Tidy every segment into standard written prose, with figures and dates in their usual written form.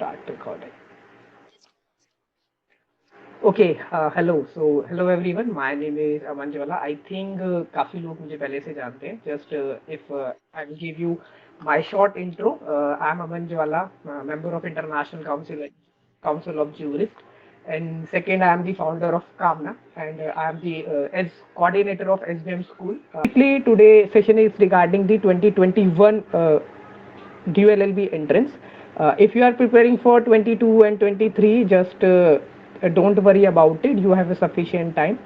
start recording. Okay, hello. So, hello everyone. My name is Aman Jwala. I think काफी लोग मुझे पहले से जानते हैं. Just if I will give you my short intro. I'm Aman Jwala, member of International Council of Jurists. And second, I am the founder of Kamna, and I am the as coordinator of SBM School. Basically, today session is regarding the 2021 DULLB entrance. If you are preparing for 22 and 23, just don't worry about it. You have a sufficient time.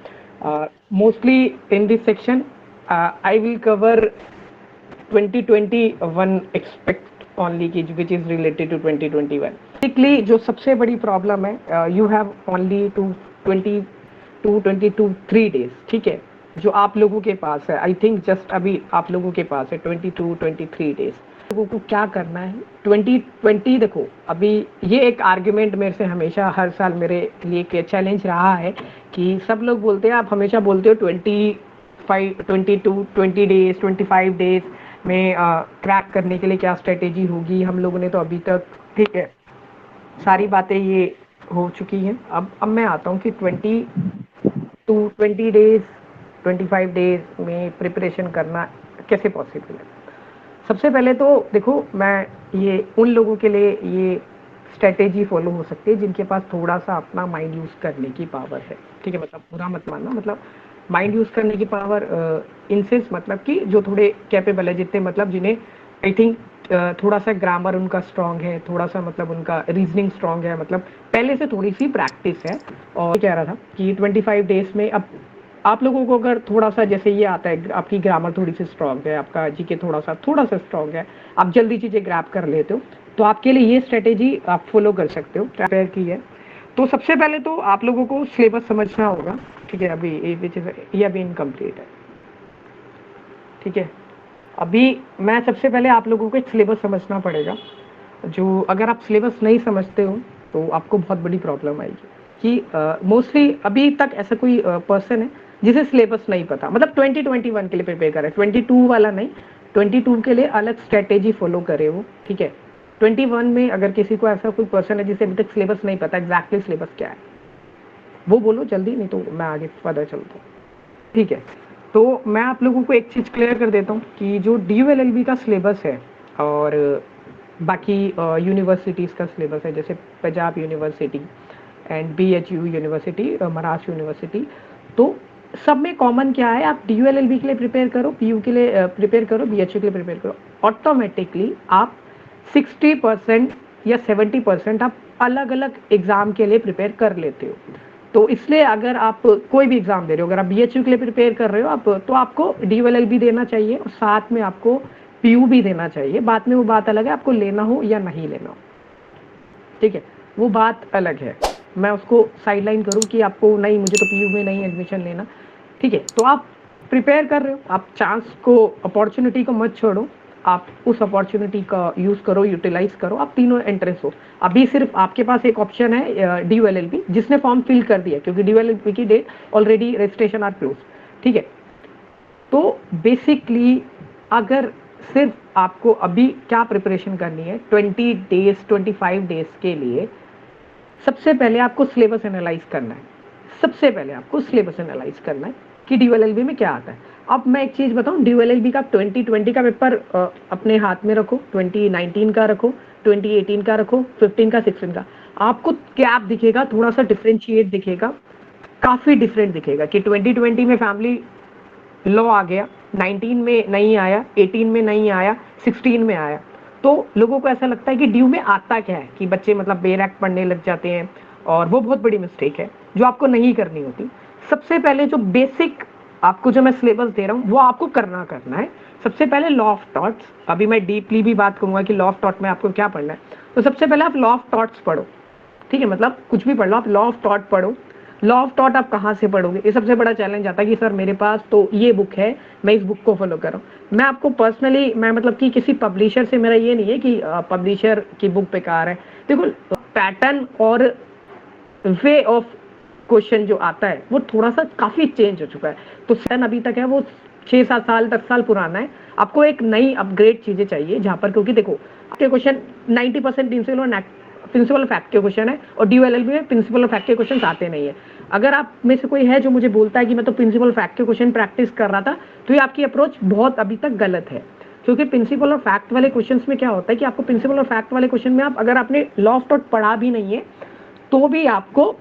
Mostly in this section, I will cover 2021 expect only which is related to 2021. Basically, जो सबसे बड़ी problem है, you have only to 22 3 days, ठीक है, जो आप लोगों के पास है. आई थिंक जस्ट अभी आप लोगों के पास है 22-23 days. लोगों को क्या करना है 2020. देखो अभी ये एक आर्ग्यूमेंट मेरे से हमेशा हर साल मेरे लिए एक चैलेंज रहा है कि सब लोग बोलते हैं, आप हमेशा बोलते हो 20 डेज 25 डेज में क्रैक करने के लिए क्या स्ट्रेटेजी होगी. हम लोगों ने तो अभी तक, ठीक है, सारी बातें ये हो चुकी हैं. अब मैं आता हूँ कि 20 डेज 25 डेज में प्रिपरेशन करना कैसे पॉसिबल है. सबसे पहले तो देखो, मैं ये उन लोगों के लिए ये स्ट्रेटेजी फॉलो हो सकती है जिनके पास थोड़ा सा अपना माइंड यूज़ करने की पावर है, ठीक है. मतलब बुरा मत मानना, मतलब माइंड यूज़ करने की पावर इन सेंस मतलब कि जो थोड़े कैपेबल है, जितने मतलब जिन्हें आई थिंक थोड़ा सा ग्रामर उनका स्ट्रांग है, थोड़ा सा मतलब उनका रीजनिंग स्ट्रांग है, मतलब पहले से थोड़ी सी प्रैक्टिस है. और कह रहा था कि 25 डेज में अब आप लोगों को अगर थोड़ा सा जैसे ये आता है, आपकी ग्रामर थोड़ी सी स्ट्रांग है, आपका जीके थोड़ा सा स्ट्रांग है, आप जल्दी चीज़ें ग्रैब कर लेते हो, तो आपके लिए ये स्ट्रेटेजी आप फॉलो कर सकते हो. प्रिपेयर की है तो सबसे पहले तो आप लोगों को सिलेबस समझना होगा, ठीक है. अभी ये अभी इनकम्प्लीट है, ठीक है. अभी मैं सबसे पहले आप लोगों को एक सिलेबस समझना पड़ेगा. जो अगर आप सिलेबस नहीं समझते हो तो आपको बहुत बड़ी प्रॉब्लम आएगी कि मोस्टली अभी तक ऐसा कोई पर्सन है जिसे सिलेबस नहीं पता. मतलब 2021 के लिए प्रिपेयर करे, 22 वाला नहीं, 22 के लिए अलग स्ट्रेटेजी फॉलो करे वो, ठीक है. 21 में अगर किसी को ऐसा कोई पर्सन है जिसे अभी तक सिलेबस नहीं पता एग्जैक्टली सिलेबस क्या है, वो बोलो जल्दी, नहीं तो मैं आगे फर्दर चलता हूँ, ठीक है. तो मैं आप लोगों को एक चीज़ क्लियर कर देता हूँ कि जो DULLB का सिलेबस है और बाकी यूनिवर्सिटीज़ का सिलेबस है, जैसे Punjab university and BHU university, Maharashtra university, तो सब में कॉमन क्या है, आप DULLB के लिए प्रिपेयर करो, PU के लिए प्रिपेयर करो, BHU के लिए प्रिपेयर करो, ऑटोमेटिकली आप 60% या 70% आप अलग अलग एग्ज़ाम के लिए प्रिपेयर कर लेते हो. तो इसलिए अगर आप कोई भी एग्ज़ाम दे रहे हो, अगर आप BHU के लिए प्रिपेयर कर रहे हो आप, तो आपको DULLB देना चाहिए और साथ में आपको PU भी देना चाहिए. बाद में वो बात अलग है आपको लेना हो या नहीं लेना हो, ठीक है, वो बात अलग है. मैं उसको साइडलाइन करूँ कि आपको नहीं, मुझे तो PU में नहीं एडमिशन लेना, ठीक है. तो आप प्रिपेयर कर रहे हो, आप चांस को, अपॉर्चुनिटी को मत छोड़ो, आप उस अपॉर्चुनिटी का यूज़ करो, यूटिलाइज करो, आप तीनों एंट्रेंस हो. अभी सिर्फ आपके पास एक ऑप्शन है DULLB, जिसने फॉर्म फिल कर दिया क्योंकि DULLB की date already registration are close, ठीक है. तो बेसिकली अगर सिर्फ आपको अभी क्या प्रिपरेशन करनी है 20 डेज 25 डेज के लिए, सबसे पहले आपको सिलेबस एनालाइज करना है. सबसे पहले आपको सिलेबस एनालाइज करना है कि DULLB में क्या आता है. अब मैं एक चीज़ बताऊं, DULLB का 2020 का पेपर अपने हाथ में रखो, 2019 का रखो, 2018 का रखो, 15 का, 16 का, आपको गैप दिखेगा, थोड़ा सा डिफ्रेंशिएट दिखेगा, काफ़ी डिफरेंट दिखेगा कि 2020 में फैमिली लॉ आ गया, 19 में नहीं आया, 18 में नहीं आया, 16 में आया. तो लोगों को ऐसा लगता है कि ड्यू में आता क्या है, कि बच्चे मतलब बेरैक पढ़ने लग जाते हैं, और वो बहुत बड़ी मिस्टेक है जो आपको नहीं करनी होती. सबसे पहले जो बेसिक आपको जो मैं सिलेबस दे रहा हूँ वो आपको करना है. सबसे पहले लॉ ऑफ थॉट्स, अभी मैं डीपली भी बात करूंगा कि लॉ ऑफ थॉट में आपको क्या पढ़ना है. तो सबसे पहले आप लॉ ऑफ थॉट्स पढ़ो, ठीक है, मतलब कुछ भी पढ़ लो, आप लॉ ऑफ थॉट पढ़ो. लॉ ऑफ थॉट आप कहाँ से पढ़ोगे, ये सबसे बड़ा चैलेंज आता है कि सर मेरे पास तो ये बुक है, मैं इस बुक को फॉलो कर रहा हूँ. मैं आपको पर्सनली, मैं मतलब कि किसी पब्लिशर से, मेरा ये नहीं है कि पब्लिशर की बुक बेकार है. देखो, पैटर्न और वे ऑफ क्वेश्चन जो आता है वो थोड़ा सा काफ़ी चेंज हो चुका है. तो पैटर्न अभी तक है वो 6-7 साल 10 साल पुराना है. आपको एक नई अपग्रेड चीज़ें चाहिए जहाँ पर, क्योंकि देखो आपके क्वेश्चन 90% इनसे लो प्रिंसिपल फैक्ट के क्वेश्चन है, और DOLLB में प्रिंसिपल फैक्ट के क्वेश्चन आते नहीं है। अगर आप में से कोई है जो मुझे बोलता है कि मैं तो प्रिंसिपल फैक्ट के क्वेश्चन प्रैक्टिस कर रहा था, तो ये आपकी अप्रोच बहुत अभी तक गलत है, क्योंकि प्रिंसिपल और फैक्ट वाले क्वेश्चंस में क्या होता है कि आपको प्रिंसिपल और फैक्ट वाले क्वेश्चन में आप अगर आपने लॉ ऑफ थॉट पढ़ा भी नहीं है तो भी आपको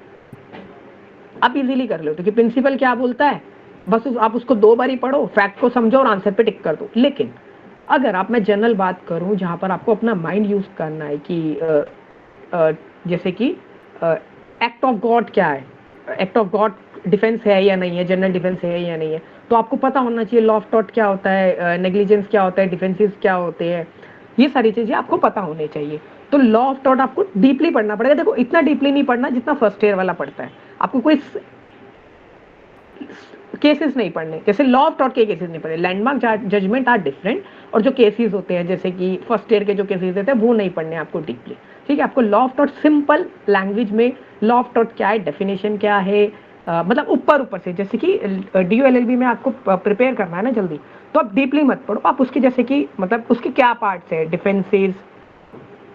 आप इजीली कर लो, क्योंकि प्रिंसिपल क्या बोलता है बस आप उसको 2 बार ही पढ़ो, फैक्ट को समझो और आंसर पे टिक कर दो। लेकिन अगर आप मैं जनरल बात करूं जहां पर आपको अपना माइंड यूज करना है कि जैसे कि एक्ट ऑफ गॉड क्या है, एक्ट ऑफ गॉड डिफेंस है या नहीं है, जनरल डिफेंस है या नहीं है, तो आपको पता होना चाहिए लॉ ऑफ थॉट क्या होता है, नेग्लिजेंस क्या होता है, डिफेंसेस क्या होते हैं, ये सारी चीजें आपको पता होनी चाहिए। तो लॉ ऑफ थॉट आपको डीपली पढ़ना पड़ेगा। देखो इतना डीपली नहीं पढ़ना जितना फर्स्ट ईयर वाला पढ़ता है, आपको कोई केसेस नहीं पढ़ने, जैसे लॉ ऑफ थॉट के केसेस नहीं पढ़े, लैंडमार्क जजमेंट आर डिफरेंट, और जो केसेस होते हैं जैसे कि फर्स्ट ईयर के जो केसेस होते हैं वो नहीं पढ़ने आपको डीपली, ठीक है। आपको law of thought simple language में लॉ ऑफ थॉट क्या है, डेफिनेशन क्या है, मतलब ऊपर से, जैसे कि DOLLB में आपको प्रिपेयर करना है ना जल्दी, तो आप डीपली मत पढ़ो, आप उसके जैसे कि मतलब उसके क्या पार्ट्स है, डिफेंसेस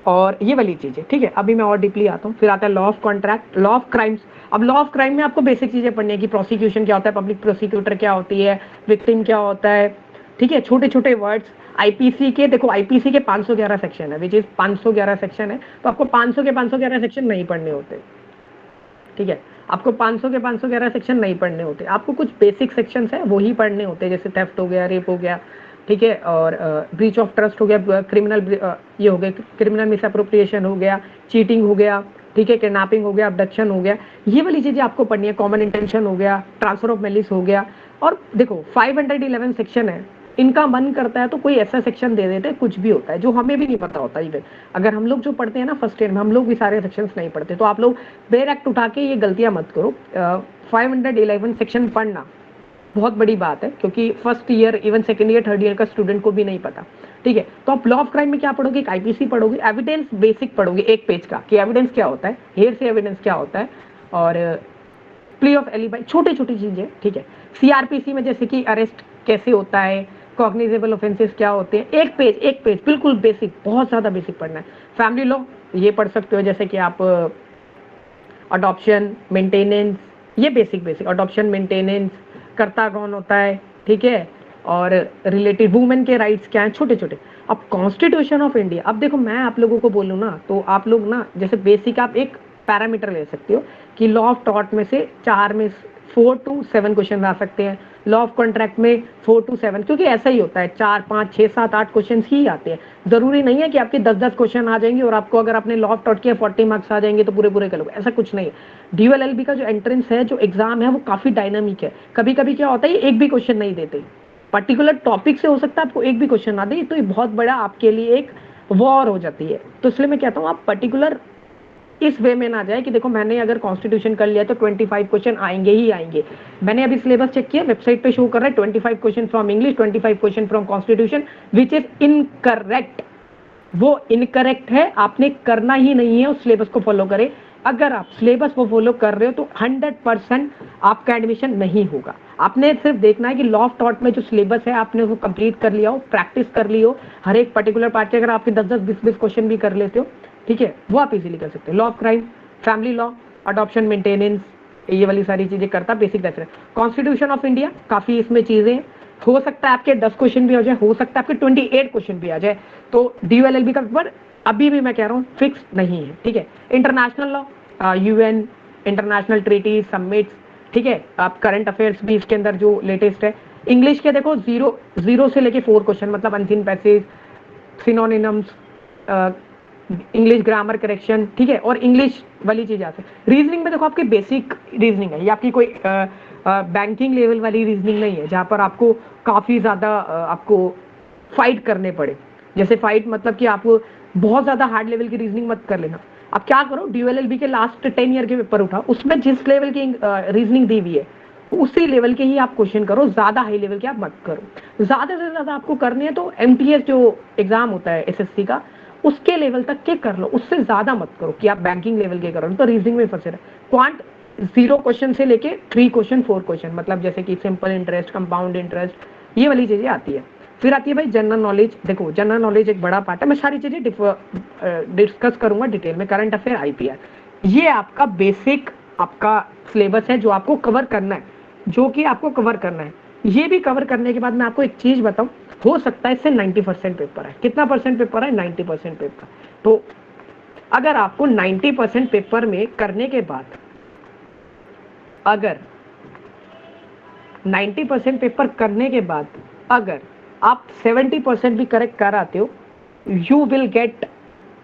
और ये वाली चीजें, ठीक है। अभी मैं और डीपली आता हूँ। फिर आता है law of contract, law of crimes. अब लॉ ऑफ क्राइम में आपको बेसिक चीजें पढ़नी है कि प्रोसिक्यूशन क्या होता है, पब्लिक प्रोसिक्यूटर क्या होती है, विक्टिम क्या होता है, ठीक है, छोटे छोटे वर्ड्स। आईपीसी के देखो, आईपीसी के 511 सेक्शन है, विच इज 511 सेक्शन है, तो आपको 500 के 511 सेक्शन नहीं पढ़ने होते, ठीक है। आपको 500 के 511 सेक्शन नहीं पढ़ने होते, आपको कुछ बेसिक सेक्शंस है वही पढ़ने होते हैं, जैसे थेफ्ट हो गया, रेप हो गया, ठीक है, और ब्रीच ऑफ ट्रस्ट हो गया, क्रिमिनल ये हो गया, क्रिमिनल मिसअप्रोप्रिएशन हो गया, चीटिंग हो गया, ठीक है, किडनैपिंग हो गया, अबडक्शन हो गया, ये वाली चीजें आपको पढ़नी है। कॉमन इंटेंशन हो गया, ट्रांसफर ऑफ मेलिस हो गया। और देखो 511 सेक्शन है, इनका मन करता है तो कोई ऐसा सेक्शन दे देते, कुछ भी होता है जो हमें भी नहीं पता होता। इवन अगर हम लोग जो पढ़ते हैं ना फर्स्ट ईयर में, हम लोग भी सारे सेक्शंस नहीं पढ़ते, तो आप लोग बेर एक्ट उठा के ये गलतियां मत करो। 511 सेक्शन पढ़ना बहुत बड़ी बात है, क्योंकि first year even second year third year का स्टूडेंट को भी नहीं पता, ठीक है। तो आप लॉ ऑफ क्राइम में क्या पढ़ोगे, एक आईपीसी पढ़ोगे, एविडेंस बेसिक पढ़ोगे 1 पेज का, कि एविडेंस क्या होता है, हेयर से एविडेंस क्या होता है, और प्ली ऑफ एलिबाई, छोटी छोटी चीजें, ठीक है। सीआरपीसी में जैसे कि अरेस्ट कैसे होता है, कॉग्निजेबल ऑफेंसेस क्या होते हैं, 1 पेज बिल्कुल बेसिक, बहुत ज्यादा बेसिक पढ़ना है। फैमिली लॉ ये पढ़ सकते हो, जैसे कि आप अडॉप्शन, मेंटेनेंस, ये बेसिक अडॉप्शन, मेंटेनेंस, कर्ता कौन होता है, ठीक है, और रिलेटिव वुमेन के राइट्स क्या हैं, छोटे छोटे। अब कॉन्स्टिट्यूशन ऑफ इंडिया, अब देखो मैं आप लोगों को बोलूँ ना, तो आप लोग ना जैसे बेसिक आप एक पैरामीटर ले सकते हो कि लॉ ऑफ टॉट में से 4 to 7 क्वेश्चन आ सकते हैं, लॉ ऑफ कॉन्ट्रैक्ट में 4 to 7, क्योंकि ऐसा ही होता है, 4, 5, 6, 7, 8 क्वेश्चन ही आते हैं। जरूरी नहीं है कि आपके 10-10 क्वेश्चन आ जाएंगे और आपको अगर आपने लॉ ऑफ टॉट किया 40 मार्क्स आ जाएंगे तो पूरे करोगे, ऐसा कुछ नहीं है। DOLLB का जो एंट्रेंस है, जो एग्जाम है, वो काफी डायनामिक है। कभी कभी क्या होता है, एक भी क्वेश्चन नहीं देते, पर्टिकुलर टॉपिक से हो सकता है आपको एक भी क्वेश्चन ना दे, तो ये बहुत बड़ा आपके लिए एक वॉर हो जाती है। तो इसलिए मैं कहता हूँ आप पर्टिकुलर इस वे में ना जाए कि देखो मैंने अगर कॉन्स्टिट्यूशन कर लिया तो 25 क्वेश्चन आएंगे ही आएंगे। मैंने अभी सिलेबस चेक किया, वेबसाइट पे शो कर रहा है 25 question from English, 25 question from constitution, which is incorrect. वो इनकरेक्ट है, आपने करना ही नहीं है, उस सिलेबस को फॉलो करें। अगर आप सिलेबस को फॉलो कर रहे हो तो 100% आपका एडमिशन नहीं होगा। आपने सिर्फ देखना है कि लॉ ऑफ थॉट में जो सिलेबस है आपने उसको कंप्लीट कर लिया हो, प्रैक्टिस कर ली हो, हर एक पर्टिकुलर पार्ट के अगर आपके 10-10, 20-20 क्वेश्चन भी कर लेते हो, ठीक है, वो आप इजीली कर सकते हो। Law of crime, family law, adoption, maintenance, ये वाली सारी चीजें करता basic reference. Constitution of India, काफी इसमें चीजें, हो सकता है आपके 10 क्वेश्चन भी हो जाए, हो सकता है आपके 28 क्वेश्चन भी आ जाए। तो DOLLB का पेपर अभी भी मैं कह रहा हूँ फिक्स नहीं है, ठीक है। International law, UN, international treaty, submits, ठीक है, आप करंट अफेयर्स भी इसके अंदर जो लेटेस्ट है। इंग्लिश के देखो 0 से लेके 4 क्वेश्चन, मतलब unseen passage, synonyms, English grammar correction, ठीक है, और इंग्लिश वाली चीज आती है। रीजनिंग में देखो आपकी बेसिक रीजनिंग है, ये आपकी कोई बैंकिंग लेवल वाली रीजनिंग नहीं है जहां पर आपको काफी ज्यादा आपको फाइट करने पड़े। जैसे फाइट मतलब कि आपको बहुत ज्यादा हार्ड लेवल की रीजनिंग मत कर लेना। अब क्या करो, DOLLB के लास्ट 10 ईयर के पेपर उठाओ, उसमें जिस लेवल की रीजनिंग दी हुई है उसी लेवल के ही आप क्वेश्चन करो, ज्यादा हाई लेवल के आप मत करो। ज्यादा से ज्यादा आपको करनी है तो MTS जो एग्जाम होता है SSC का, उसके लेवल तक के कर लो, उससे ज्यादा मत करो कि आप बैंकिंग लेवल के करो, तो रीजनिंग में फंसे रहे। क्वांट 0 क्वेश्चन से लेके 3 क्वेश्चन 4 क्वेश्चन, मतलब जैसे कि सिंपल इंटरेस्ट, कंपाउंड इंटरेस्ट, ये वाली चीजें आती है। फिर आती है भाई जनरल नॉलेज। देखो जनरल नॉलेज एक बड़ा पार्ट है, मैं सारी चीजें डिस्कस करूंगा डिटेल में। करंट अफेयर, आईपीआर, ये आपका बेसिक आपका सिलेबस है जो आपको कवर करना है, जो कि आपको कवर करना है। ये भी कवर करने के बाद मैं आपको एक चीज बताऊं, हो सकता है इससे 90% पेपर है। कितना परसेंट पेपर है? 90% पेपर। तो अगर आपको 90% पेपर में करने के बाद अगर 90% पेपर करने के बाद अगर आप 70% भी करेक्ट कर आते हो, you will get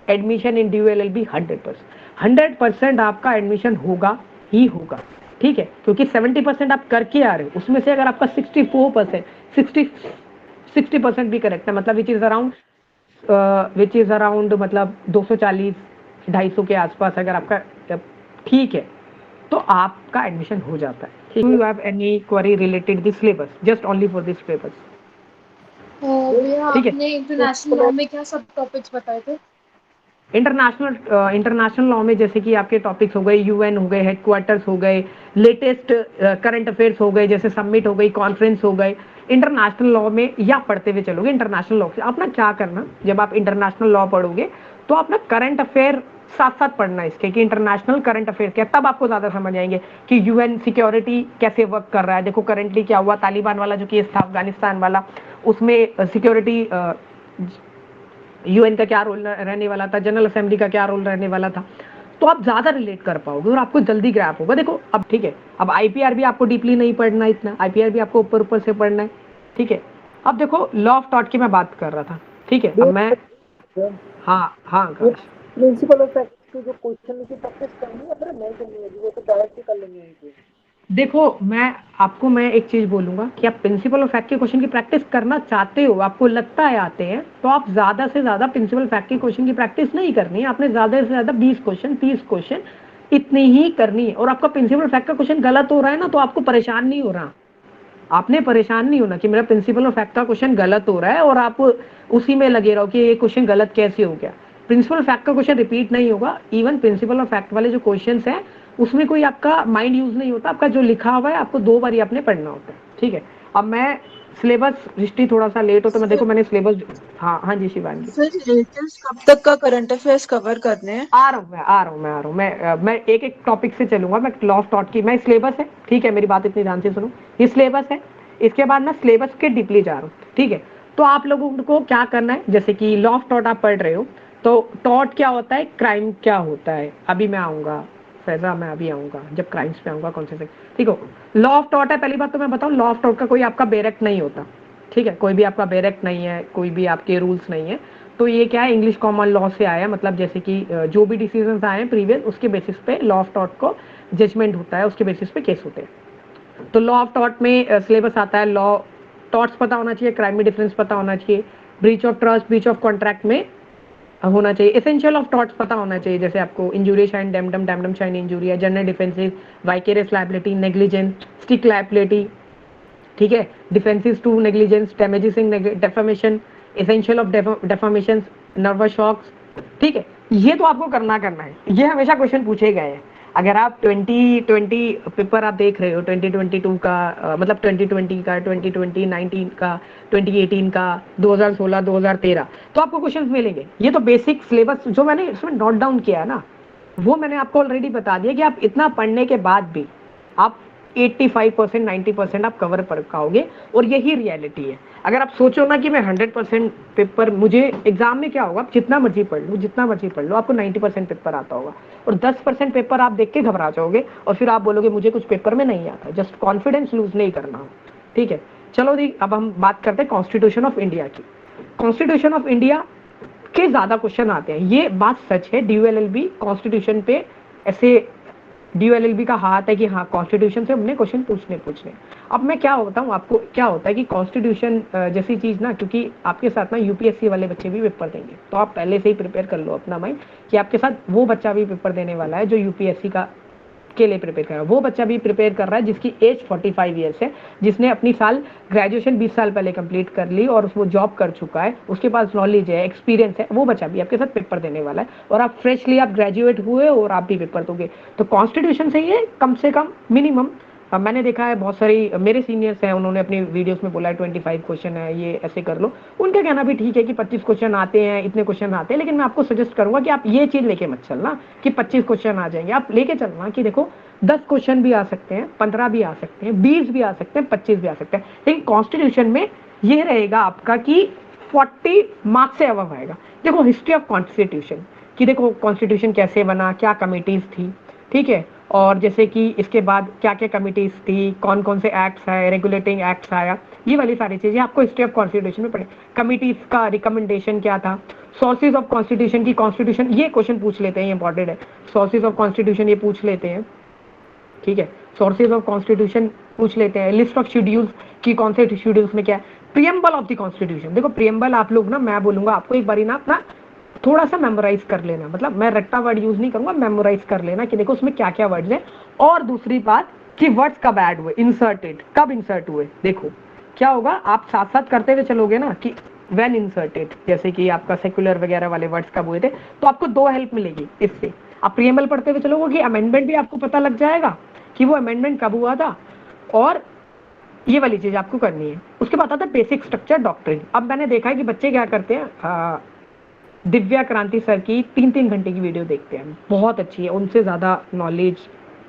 admission in DULLB 100%। 100% आपका एडमिशन होगा ही होगा, ठीक है? क्योंकि 70% आप करके आ रहे हो, उसमें से अगर आपका 64% 60% भी करेक्ट है, मतलब विच इज अराउंड मतलब 240 250 के आसपास अगर आपका ठीक है, तो आपका एडमिशन हो जाता है। Do you have any query related this syllabus? Just only for this syllabus, भैया ठीक है? आपने इंटरनेशनल लॉ में क्या सब टॉपिक्स बताए थे? इंटरनेशनल लॉ में जैसे कि आपके टॉपिक्स हो गए, यूएन हो गए, हेडक्वार्टर्स हो गए, लेटेस्ट करंट अफेयर्स हो गए, जैसे समिट हो गई, कॉन्फ्रेंस हो गए। इंटरनेशनल लॉ में या पढ़ते हुए चलोगे इंटरनेशनल लॉ से, आप ना क्या करना, जब आप इंटरनेशनल लॉ पढ़ोगे तो आप ना करंट अफेयर साथ साथ पढ़ना है इसके, कि इंटरनेशनल करंट अफेयर क्या, तब आपको ज्यादा समझ आएंगे कि यूएन सिक्योरिटी कैसे वर्क कर रहा है। देखो करंटली क्या हुआ, तालिबान वाला जो केस था अफगानिस्तान वाला, उसमें सिक्योरिटी यूएन का क्या रोल रहने वाला था, जनरल असेंबली का क्या रोल रहने वाला था, तो आप ज्यादा रिलेट कर पाओगे और आपको जल्दी ग्रैप होगा। देखो अब ठीक है, अब आईपीआर भी आपको डीपली नहीं पढ़ना, इतना आईपीआर भी आपको ऊपर ऊपर से पढ़ना है, ठीक है? अब देखो लॉ ऑफ टॉट की मैं बात कर रहा था, ठीक है? अब मैं, हाँ हाँ आकाश, प्रिंसिपल ऑफ फैक्ट के जो क्वेश्चन की प्रैक्टिस करनी है, नहीं करनी होगी, वो तो डायरेक्ट ही कर लेंगे यहीं पे। देखो मैं एक चीज बोलूंगा कि आप प्रिंसिपल ऑफ फैक्ट के क्वेश्चन की प्रैक्टिस करना चाहते हो, आपको लगता है आते हैं, तो आप ज्यादा से ज्यादा प्रिंसिपल फैक्ट के क्वेश्चन की प्रैक्टिस नहीं करनी है। आपने ज्यादा से ज्यादा 20 क्वेश्चन 30 क्वेश्चन इतनी ही करनी है। और आपका प्रिंसिपल फैक्ट का क्वेश्चन गलत हो रहा है ना, तो आपको परेशान नहीं हो रहा, आपने परेशान नहीं होना कि मेरा प्रिंसिपल ऑफ फैक्ट का क्वेश्चन गलत हो रहा है और आप उसी में लगे रहो कि ये क्वेश्चन गलत कैसे हो गया। प्रिंसिपल फैक्ट का क्वेश्चन रिपीट नहीं होगा। इवन प्रिंसिपल ऑफ फैक्ट वाले जो क्वेश्चन है उसमें कोई आपका माइंड यूज नहीं होता, आपका जो लिखा हुआ है आपको 2 बार आपने पढ़ना होता है, ठीक है? अब मैं सिलेबस, हिस्ट्री थोड़ा सा लेट हो तो मैं, देखो मैंने सिलेबस, हाँ हाँ जी शिवांगी, सर लेटेस्ट कब तक का करंट अफेयर्स कवर करने हैं? मैं एक एक टॉपिक से चलूंगा। मैं लॉ ऑफ टॉट की, मैं सिलेबस है, ठीक है? मेरी बात इतनी ध्यान से सुनो, ये सिलेबस है, इसके बाद मैं सिलेबस के डीपली जा रहा हूँ, ठीक है? तो आप लोगों को क्या करना है, जैसे कि लॉ ऑफ टॉट आप पढ़ रहे हो, तो टॉट क्या होता है, क्राइम क्या होता है, अभी मैं आऊंगा फैजा, मैं अभी आऊंगा जब क्राइम्स पे आऊंगा कौन से, ठीक हो? लॉ ऑफ टॉट है, पहली बात तो मैं बताऊं, लॉ ऑफ टॉट का कोई आपका बेरेक्ट नहीं होता, ठीक है? कोई भी आपका बेरेक्ट नहीं है, कोई भी आपके रूल्स नहीं है। तो ये क्या है, इंग्लिश कॉमन लॉ से आया, मतलब जैसे कि जो भी डिसीजन आए हैं प्रीवियस, उसके बेसिस पे लॉ ऑफ टॉट को जजमेंट होता है, उसके बेसिस पे केस होते हैं। तो लॉ ऑफ टॉट में सिलेबस आता है, लॉ टॉट्स पता होना चाहिए, क्राइम में डिफरेंस पता होना चाहिए, breach of trust, breach of contract में होना चाहिए, एसेंशियल ऑफ टॉट्स पता होना चाहिए, जैसे आपको injuria sine damnum, damnum sine injuria है, general defensive, vicarious liability, negligence, strict liability, ठीक है? Defences to negligence, damages in defamation, essential of defamation, nervous shocks, ठीक है? ये तो आपको करना है, ये हमेशा क्वेश्चन पूछे गए हैं। अगर आप 2020 पेपर आप देख रहे हो, 2022 का मतलब 2020 का, 2019 का, 2018 का, 2016 2013, तो आपको क्वेश्चंस मिलेंगे। ये तो बेसिक सिलेबस जो मैंने इसमें नोट डाउन किया है ना, वो मैंने आपको ऑलरेडी बता दिया कि आप इतना पढ़ने के बाद भी आप 85% 90% आप कवर कर पाओगे, और यही रियलिटी है। अगर आप सोचो ना कि मैं 100% पेपर, मुझे एग्जाम में क्या होगा, आप जितना मर्जी पढ़ लो, जितना मर्जी पढ़ लो, आपको 90% पेपर आता होगा, और 10% पेपर आप देख के घबरा जाओगे और फिर आप बोलोगे मुझे कुछ पेपर में नहीं आता। जस्ट कॉन्फिडेंस लूज नहीं करना हो, ठीक है? चलो जी, अब हम बात करते हैं कॉन्स्टिट्यूशन ऑफ इंडिया की। कॉन्स्टिट्यूशन ऑफ इंडिया के ज्यादा क्वेश्चन आते हैं, ये बात सच है। DULLB कॉन्स्टिट्यूशन पे ऐसे, DULLB का हाथ है कि हाँ कॉन्स्टिट्यूशन से हमने क्वेश्चन पूछने। अब मैं क्या बताऊँ आपको, क्या होता है कि कॉन्स्टिट्यूशन जैसी चीज ना, क्योंकि आपके साथ ना यूपीएससी वाले बच्चे भी पेपर देंगे, तो आप पहले से ही प्रिपेयर कर लो अपना माइंड कि आपके साथ वो बच्चा भी पेपर देने वाला है जो यूपीएससी का के लिए प्रिपेयर कर रहा है। वो बच्चा भी प्रिपेयर कर रहा है जिसकी एज 45 ईयर्स है, जिसने अपनी साल ग्रेजुएशन 20 साल पहले कंप्लीट कर ली और वो जॉब कर चुका है, उसके पास नॉलेज है, एक्सपीरियंस है, वो बच्चा भी आपके साथ पेपर देने वाला है। और आप फ्रेशली आप ग्रेजुएट हुए और आप भी पेपर दोगे, तो कॉन्स्टिट्यूशन से ये कम से कम मिनिमम मैंने देखा है बहुत सारी मेरे सीनियर्स हैं, उन्होंने अपनी वीडियोस में बोला है 25 क्वेश्चन है, ये ऐसे कर लो। उनका कहना भी ठीक है कि 25 क्वेश्चन आते हैं, इतने क्वेश्चन आते हैं, लेकिन मैं आपको सजेस्ट करूंगा कि आप ये चीज लेके मत चलना कि 25 क्वेश्चन आ जाएंगे। आप लेके चलना कि देखो 10 क्वेश्चन भी आ सकते हैं, 15 भी आ सकते हैं, 20 भी आ सकते हैं, 25 भी आ सकते हैं, लेकिन कॉन्स्टिट्यूशन में ये रहेगा आपका कि 40 मार्क्स से अबव आएगा। देखो हिस्ट्री ऑफ कॉन्स्टिट्यूशन कि देखो कॉन्स्टिट्यूशन कैसे बना, क्या कमिटीज थी, ठीक है, और जैसे कि इसके बाद क्या क्या कमिटीज थी, कौन कौन से एक्ट्स आए, रेगुलेटिंग एक्ट्स आया, ये वाली सारी चीजें आपको हिस्ट्री ऑफ कॉन्स्टिट्यूशन में पढ़े। कमिटीज का रिकमेंडेशन क्या था, सोर्सेज ऑफ कॉन्स्टिट्यूशन की, कॉन्स्टिट्यूशन ये क्वेश्चन पूछ लेते हैं, इंपॉर्टेंट है, सोर्सेज ऑफ कॉन्स्टिट्यूशन ये पूछ लेते हैं, ठीक है, सोर्सेज ऑफ कॉन्स्टिट्यूशन पूछ लेते हैं, लिस्ट ऑफ शेड्यूल्स की कौन से शेड्यूल्स में क्या है, प्रियम्बल ऑफ द कॉन्स्टिट्यूशन। देखो प्रियम्बल आप लोग ना, मैं बोलूंगा आपको एक बारी ना अपना थोड़ा सा मेमोराइज कर लेना, मतलब मैं रट्टा वर्ड यूज नहीं करूंगा, मेमोराइज कर लेना कि देखो उसमें क्या क्या वर्ड्स हैं। और दूसरी बात कि वर्ड्स कब ऐड हुए, इंसर्टेड कब इंसर्ट हुए, देखो क्या होगा, आप साथ साथ करते हुए चलोगे ना कि व्हेन इंसर्टेड, जैसे कि आपका सेक्युलर वगैरह वाले वर्ड्स कब हुए थे, तो आपको दो हेल्प मिलेगी इससे। आप प्रियम्बल पढ़ते हुए चलोगे कि अमेंडमेंट भी आपको पता लग जाएगा कि वो अमेंडमेंट कब हुआ था, और ये वाली चीज आपको करनी है। उसके बाद आता है बेसिक स्ट्रक्चर डॉक्ट्रिन। अब मैंने देखा है कि बच्चे क्या करते हैं, दिव्या क्रांति सर की 3-3 घंटे की वीडियो देखते हैं, बहुत अच्छी है, उनसे ज़्यादा नॉलेज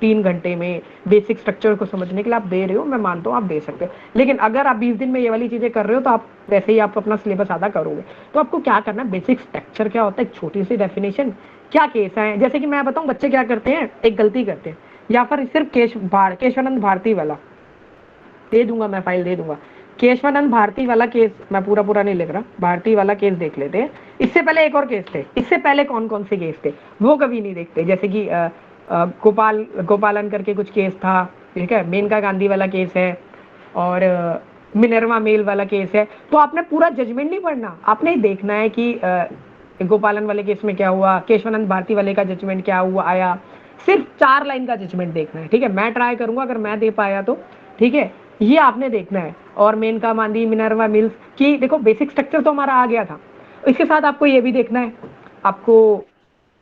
3 घंटे में बेसिक स्ट्रक्चर को समझने के लिए आप दे रहे हो, मैं मानता हूँ आप दे सकते हो। लेकिन अगर आप 20 दिन में ये वाली चीज़ें कर रहे हो तो आप वैसे ही आप अपना सिलेबस आधा करोगे। तो आपको क्या करना है, बेसिक स्ट्रक्चर क्या होता है, एक छोटी सी डेफिनेशन, क्या केस है, जैसे कि मैं बताऊँ बच्चे क्या करते हैं, एक गलती करते हैं, या फिर सिर्फ केशवानंद भारती वाला दे दूंगा, मैं फाइल दे दूंगा, केशवानंद भारती वाला केस, मैं पूरा नहीं लिख रहा, भारती वाला केस देख लेते हैं। इससे पहले एक और केस थे, इससे पहले कौन कौन से केस थे वो कभी नहीं देखते, जैसे कि गोपालन करके कुछ केस था, ठीक है, मेनका गांधी वाला केस है, और मिनर्वा मेल वाला केस है। तो आपने पूरा जजमेंट नहीं पढ़ना, आपने देखना है कि गोपालन वाले केस में क्या हुआ, केशवानंद भारती वाले का जजमेंट क्या हुआ आया, सिर्फ 4 लाइन का जजमेंट देखना है, ठीक है। मैं ट्राई करूंगा अगर मैं दे पाया तो, ठीक है, ये आपने देखना है। और मेनका गांधी, मिनर्वा मिल्स की देखो बेसिक स्ट्रक्चर तो हमारा आ गया था, इसके साथ आपको ये भी देखना है, आपको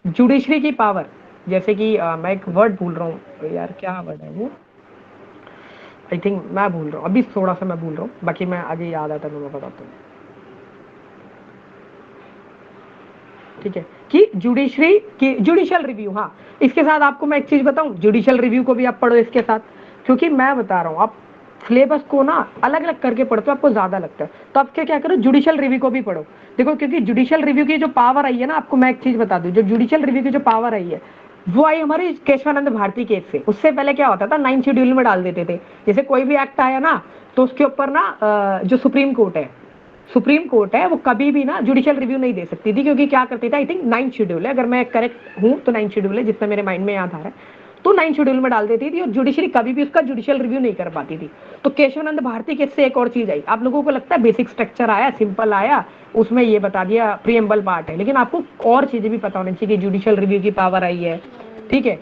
जुडिशरी की पावर, जैसे कि मैं एक वर्ड भूल रहा हूँ यार, क्या वर्ड है वो, आई थिंक मैं भूल रहा हूँ अभी, थोड़ा सा मैं भूल रहा हूँ, बाकी मैं आगे याद आता है तो मैं बताता हूँ, ठीक है, कि जुडिशरी की जुडिशियल रिव्यू। हाँ, इसके साथ आपको मैं एक चीज बताऊं, जुडिशियल रिव्यू को भी आप पढ़ो इसके साथ, क्योंकि मैं बता रहा हूँ आप सिलेबस को ना अलग अलग करके पढ़ते हो, आपको ज्यादा लगता है, तो आप क्या करो, जुडिशियल रिव्यू को भी पढ़ो। देखो क्योंकि जुडिशियल रिव्यू की जो पावर आई है ना, आपको मैं एक चीज बता दूं, जो जुडिशियल रिव्यू की जो पावर आई है वो आई हमारी केशवानंद भारती केस से। उससे पहले क्या होता था, 9 शेड्यूल में डाल देते थे, जैसे कोई भी एक्ट आया ना तो उसके ऊपर ना जो सुप्रीम कोर्ट है वो कभी भी ना जुडिशियल रिव्यू नहीं दे सकती थी, क्योंकि क्या करती थी, आई थिंक 9 शेड्यूल है, अगर मैं करेक्ट हूं तो 9 शेड्यूल है, जितना मेरे माइंड में याद आ रहा है, तो 9 शेड्यूल में डाल देती थी, और जुडिशरी कभी भी उसका जुडिशियल रिव्यू नहीं कर पाती थी। तो केशवानंद भारती केस से एक और चीज आई, आप लोगों को लगता है बेसिक स्ट्रक्चर आया, सिंपल आया, उसमें ये बता दिया प्रीएम्बल पार्ट है, लेकिन आपको और चीजें भी पता होनी चाहिए कि जुडिशियल रिव्यू की पावर आई है, ठीक है,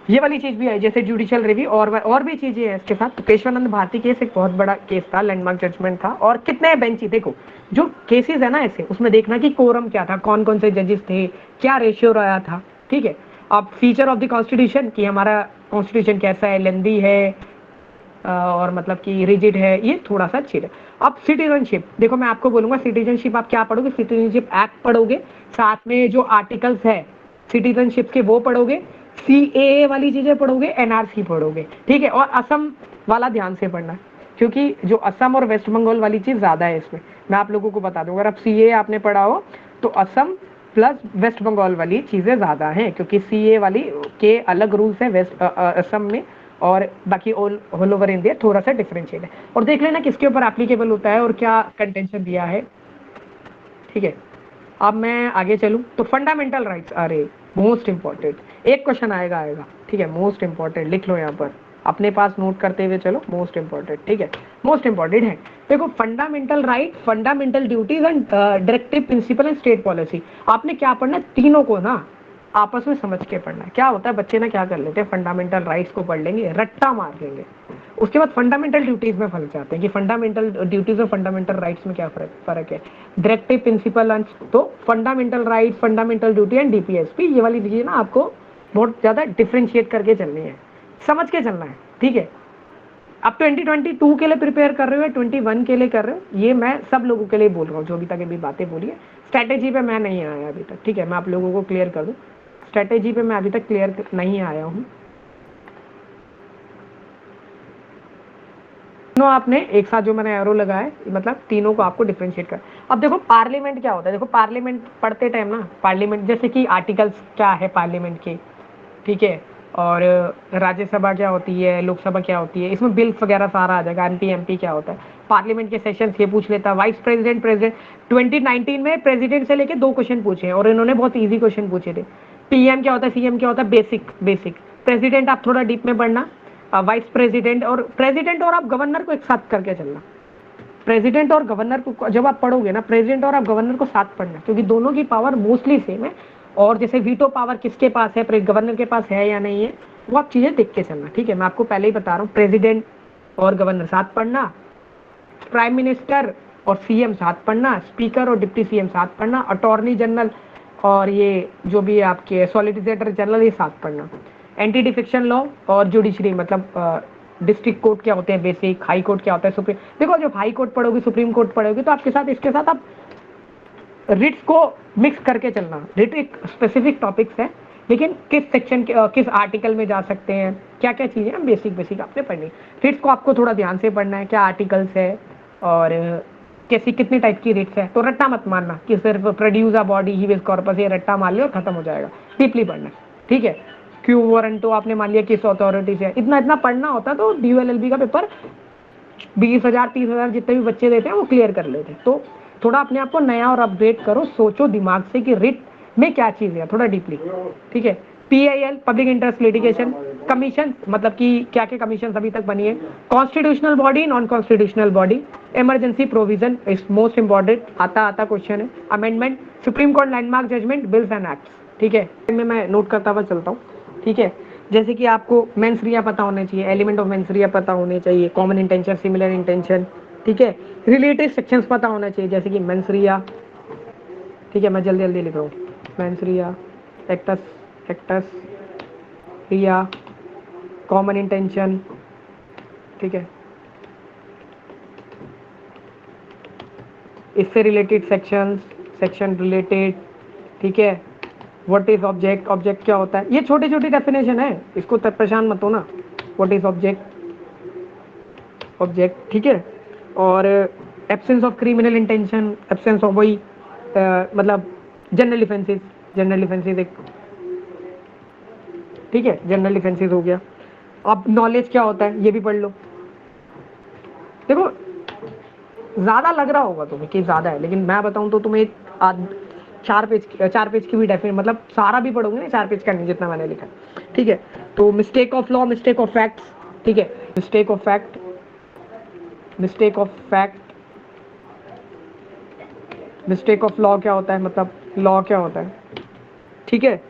ये वाली चीज भी है, जैसे जुडिशियल रिव्यू और भी चीजें हैं इसके साथ। केशवानंद भारती केस एक बहुत बड़ा केस था, लैंडमार्क जजमेंट था, और कितने बेंच, देखो जो केसेस है ना ऐसे, उसमें देखना कि कोरम क्या था, कौन कौन से जजेस थे, क्या रेशियो रहा था, ठीक है। अब फीचर ऑफ द कॉन्स्टिट्यूशन कि हमारा कॉन्स्टिट्यूशन कैसा है, लेंदी है और मतलब कि रिजिड है, ये थोड़ा सा अच्छी है। अब सिटीजनशिप, देखो मैं आपको बोलूंगा सिटीजनशिप आप क्या पढ़ोगे, सिटीजनशिप एक्ट पढ़ोगे, साथ में जो आर्टिकल्स है सिटीजनशिप के वो पढ़ोगे, CAA वाली चीजें पढ़ोगे, NRC पढ़ोगे, ठीक है। और असम वाला ध्यान से पढ़ना, क्योंकि जो असम और वेस्ट बंगाल वाली चीज ज्यादा है इसमें, मैं आप लोगों को बता दूं, अगर आप CAA आपने पढ़ा हो तो असम प्लस वेस्ट बंगाल वाली चीजें ज्यादा हैं, क्योंकि CAA वाली के अलग रूल्स है वेस्ट असम में, और बाकी ऑल ओवर इंडिया थोड़ा सा डिफरेंशिएट है। और देख लेना किसके ऊपर एप्लीकेबल होता है और क्या कंटेंशन दिया है, ठीक है। अब मैं आगे चलूं तो फंडामेंटल राइट्स, अरे मोस्ट इंपॉर्टेंट, एक क्वेश्चन आएगा, ठीक है, मोस्ट इंपॉर्टेंट लिख लो यहाँ पर, अपने पास नोट करते हुए चलो, मोस्ट इंपॉर्टेंट, ठीक है, मोस्ट इंपॉर्टेंट है। देखो fundamental right, fundamental duties and directive principle and state policy, आपने क्या पढ़ना, तीनों को ना आपस में समझ के पढ़ना है। क्या होता है बच्चे ना क्या कर लेते हैं, फंडामेंटल राइट्स को पढ़ लेंगे, रट्टा मार लेंगे, उसके बाद फंडामेंटल ड्यूटीज में फंस जाते हैं कि फंडामेंटल ड्यूटीज और फंडामेंटल राइट्स में क्या फर्क है, डायरेक्टिव प्रिंसिपल एंड, तो fundamental right, fundamental duty and DPSP, ये वाली चीजें ना आपको बहुत ज्यादा डिफरेंशिएट करके चलनी है, समझ के चलना है। ठीक है। अब 2022 के लिए प्रिपेयर कर रहे हो, 21 के लिए कर रहे हो, ये मैं सब लोगों के लिए बोल रहा हूँ जो अभी तक अभी बातें बोली है। स्ट्रैटेजी पे मैं नहीं आया अभी तक, ठीक है, मैं आप लोगों को क्लियर कर दूँ, स्ट्रैटेजी पे मैं अभी तक क्लियर नहीं आया हूँ। तीनों आपने एक साथ जो मैंने एरो लगाया है, मतलब तीनों को आपको डिफरेंशिएट कर। अब देखो पार्लियामेंट क्या होता है, देखो पार्लियामेंट पढ़ते टाइम ना, पार्लियामेंट जैसे कि आर्टिकल्स क्या है पार्लियामेंट के, ठीक है, और राज्यसभा क्या होती है, लोकसभा क्या होती है, इसमें बिल्स वगैरह सारा आ जाएगा, एमपी एमपी क्या होता है, पार्लियामेंट के सेशन ये पूछ लेता है, वाइस प्रेसिडेंट प्रेसिडेंट 2019 में प्रेसिडेंट से लेके 2 क्वेश्चन पूछे हैं और इन्होंने बहुत इजी क्वेश्चन पूछे थे। पीएम क्या होता है, सीएम क्या होता है, बेसिक बेसिक। प्रेसिडेंट आप थोड़ा डीप में पढ़ना, वाइस प्रेसिडेंट और आप गवर्नर को एक साथ करके चलना। प्रेसिडेंट और गवर्नर को जब आप पढ़ोगे ना, प्रेसिडेंट और आप गवर्नर को साथ पढ़ना, क्योंकि दोनों की पावर मोस्टली सेम है, और जैसे वीटो पावर किसके पास है, गवर्नर के पास है या नहीं है, वो आप चीजें देख के चलना, ठीक है। मैं आपको पहले ही बता रहा हूँ, प्रेसिडेंट और गवर्नर साथ पढ़ना, प्राइम मिनिस्टर और सीएम साथ पढ़ना, स्पीकर और डिप्टी सीएम साथ पढ़ना, अटॉर्नी जनरल और ये जो भी आपके सॉलिसिटर जनरल ये साथ पढ़ना, एंटी डिफेक्शन लॉ और जुडिशरी, मतलब डिस्ट्रिक्ट कोर्ट क्या होते हैं, बेसिक, हाई कोर्ट क्या होता है, सुप्रीम। देखो जब हाई कोर्ट पढ़ोगे, सुप्रीम कोर्ट पढ़ोगे, तो आपके साथ इसके साथ आप रिट्स को मिक्स करके चलना। रिट एक स्पेसिफिक टॉपिक्स है, लेकिन किस सेक्शन के किस आर्टिकल में जा सकते हैं, क्या क्या चीजें हैं, बेसिक बेसिक आपने पढ़नी। रिट्स को आपको थोड़ा ध्यान से पढ़ना है, क्या आर्टिकल्स है और कैसी कितनी टाइप की रिट्स है। तो रट्टा मत मारना कि सिर्फ प्रोड्यूस अ बॉडी हीवियस कॉर्पस, ये रट्टा मार लिया और खत्म हो जाएगा। डीपली पढ़ना, ठीक है। क्यू वारंटो आपने मान लिया किस अथॉरिटी से, इतना इतना पढ़ना होता तो DULLB का पेपर 20,000 30,000 जितने भी बच्चे देते हैं वो क्लियर कर लेते हैं। तो थोड़ा अपने आप को नया और अपडेट करो, सोचो दिमाग से कि रिट में क्या चीज़ है, थोड़ा डीपली, ठीक है। PIL public interest litigation, commission मतलब कि क्या क्या कमीशन अभी तक बनी है, constitutional body, non constitutional body, emergency provision is most important, आता क्वेश्चन है, amendment, supreme court landmark judgement, bills and acts, ठीक है। मैं नोट करता हुआ चलता हूँ, ठीक है। जैसे कि आपको मेंस रिया पता होने चाहिए, एलिमेंट ऑफ मेंस रिया पता होने चाहिए, कॉमन इंटेंशन, सिमिलर इंटेंशन, ठीक है। रिलेटेड सेक्शंस पता होना चाहिए, जैसे कि मेंस रिया, ठीक है, मैं जल्दी जल्दी लिख रहा हूँ, मेंस रिया, एक्टस रिया, कॉमन इंटेंशन, ठीक है, इससे रिलेटेड सेक्शंस, सेक्शन रिलेटेड, ठीक है। व्हाट इज ऑब्जेक्ट, ऑब्जेक्ट क्या होता है, ये छोटी छोटी डेफिनेशन है, इसको तब परेशान मत हो ना। व्हाट इज ऑब्जेक्ट, ऑब्जेक्ट, ठीक है। और absence of criminal intention, absence of वही मतलब जनरल डिफेंसेस, जनरल डिफेंसेस एक, ठीक है, जनरल डिफेंसेस हो गया। अब नॉलेज क्या होता है ये भी पढ़ लो। देखो ज्यादा लग रहा होगा तुम्हें कि ज्यादा है, लेकिन मैं बताऊं तो तुम्हें 4 पेज की भी डेफिनेशन, मतलब सारा भी पढ़ोगे ना 4 पेज का नहीं जितना मैंने लिखा, ठीक है। तो mistake of law, mistake of facts, ठीक है, mistake of fact, mistake of fact, mistake of law क्या होता है, मतलब लॉ क्या होता है, ठीक है।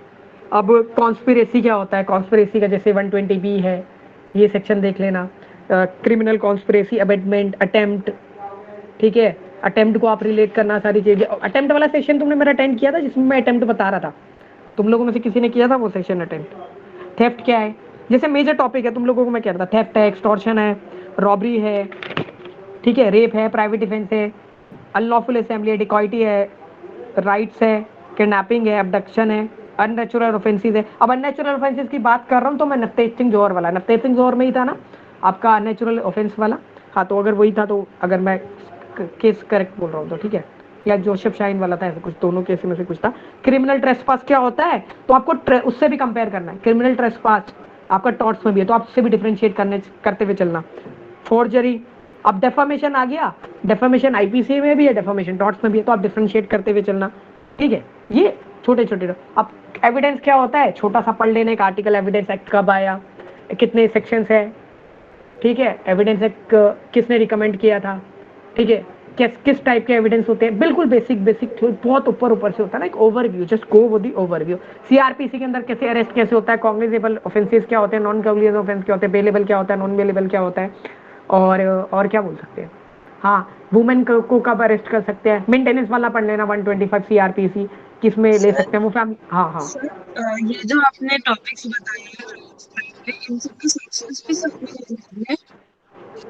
अब कॉन्स्पिरेसी क्या होता है, कॉन्स्पिरेसी का जैसे 120B है, ये सेक्शन देख लेना। क्रिमिनल कॉन्स्पिरेसी, अबेटमेंट, अटेम्प्ट, ठीक है, अटेम्प्ट को आप रिलेट करना सारी चीजें। अटेम्प्ट वाला सेशन तुमने मेरा अटेंड किया था जिसमें मैं अटेम्प्ट बता रहा था, तुम लोगों में से किसी ने किया था वो सेशन अटेम्प्ट। थेफ्ट क्या है, जैसे मेजर टॉपिक है तुम लोगों को मैं कह रहा था, थेफ्ट है, एक्सटॉर्शन है, रॉबरी है, ठीक है, रेप है, प्राइवेट डिफेंस है, अनलॉफुल असेंबली है, डिकॉइटी है, राइट्स है, किडनैपिंग है, अबडक्शन है, अननेचुरल ऑफेंसेस है। अब अननेचुरल ऑफेंसेस की बात कर रहा हूँ तो मैं नवतेज सिंह जौहर वाला, नवतेज सिंह जौहर में ही था ना आपका अननेचुरल ऑफेंस वाला, हाँ, तो अगर वही था तो अगर मैं केस करेक्ट बोल रहा हूँ तो ठीक है, या जोसेफ शाइन वाला था, ऐसा कुछ, दोनों केस में से कुछ था। क्रिमिनल ट्रेसपास क्या होता है, तो आपको उससे भी कंपेयर करना है, क्रिमिनल ट्रेसपास आपका टॉर्ट्स में भी है तो आप उससे भी डिफरेंशिएट करते हुए चलना। फोर्जरी, अब डेफामेशन आ गया, डेफामेशन IPC में भी है, डेफामेशन टॉर्ट्स में भी है, तो आप डिफरेंशिएट करते हुए चलना, ठीक है। ये छोटे छोटे। अब एविडेंस क्या होता है, छोटा सा पढ़ लेने का, आर्टिकल एविडेंस एक्ट कब आया, कितने सेक्शंस है, ठीक है, एविडेंस एक्ट किसने रिकमेंड किया था, ठीक है, किस टाइप के एविडेंस होते हैं, बिल्कुल बेसिक बेसिक, बहुत ऊपर से होता है ना, एक overview, just go with the overview. CRPC के अंदर कैसे अरेस्ट कैसे होता है, कॉग्निजेबल ऑफेंसेस क्या होते हैं, नॉन कॉग्निजेबल ऑफेंस क्या होते हैं, बेलेबल क्या होता है, नॉन बेलेबल क्या होता है, और क्या बोल सकते हैं, हाँ, वुमेन को कब अरेस्ट कर सकते हैं, मेंटेनेंस वाला पढ़ लेना 125 CRPC किस में ले सकते हैं वो फैमिली, हाँ हाँ। सर ये जो आपने टॉपिक्स बताए हैं इन सब के सेक्शंस भी सब में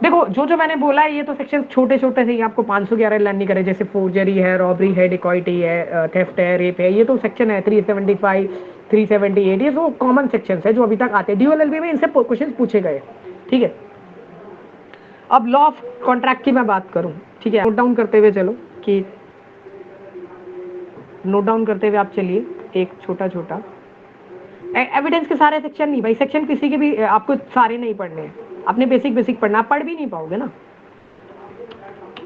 देखो जो जो मैंने बोला है ये तो सेक्शन छोटे छोटे से ही आपको 511 लर्न नहीं करे, जैसे फोर्जरी है, रॉबरी है, डिकॉइटी है, थेफ्ट है, रेप है, ये तो सेक्शन है 375 378, ये तो कॉमन सेक्शन है जो अभी तक आते हैं ड्यूअल एलबी में, इनसे क्वेश्चन पूछे गए। ठीक है, अब लॉ ऑफ कॉन्ट्रैक्ट की मैं बात करूं, ठीक है, नोट डाउन करते हुए चलो कि नोट डाउन करते हुए आप चलिए एक छोटा छोटा एविडेंस के सारे सेक्शन नहीं भाई, सेक्शन किसी के भी आपको सारे नहीं पढ़ने हैं, अपने बेसिक बेसिक पढ़ना, आप पढ़ भी नहीं पाओगे ना।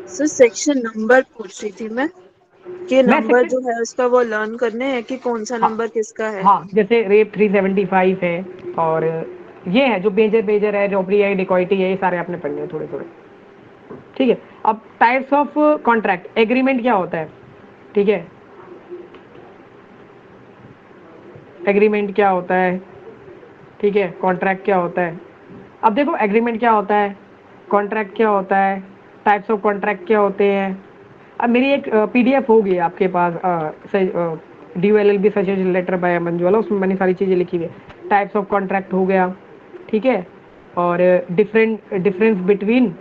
सर सेक्शन नंबर पूछ रही थी मैं कि मैं नंबर सेक्शन, जो है उसका वो लर्न करने हैं कि कौन सा हाँ नंबर किसका है। हाँ, जैसे रेप 375 है, और ये है जो बेजर बेजर है, रॉबरी है, डिकॉइटी है, ये सारे आपने पढ़ने हैं थोड़े थोड़े। ठीक है, अब टाइप्स ऑफ कॉन्ट्रैक्ट, एग्रीमेंट क्या होता है, ठीक है, एग्रीमेंट क्या होता है, ठीक है, कॉन्ट्रैक्ट क्या होता है। अब देखो एग्रीमेंट क्या होता है, कॉन्ट्रैक्ट क्या होता है, टाइप्स ऑफ कॉन्ट्रैक्ट क्या होते हैं। अब मेरी एक पीडीएफ होगी आपके पास, DU L L B suggestion letter by Manju वाला, उसमें मैंने सारी चीज़ें लिखी हुई है। टाइप्स ऑफ कॉन्ट्रैक्ट हो गया, ठीक है, और डिफरेंस बिटवीन,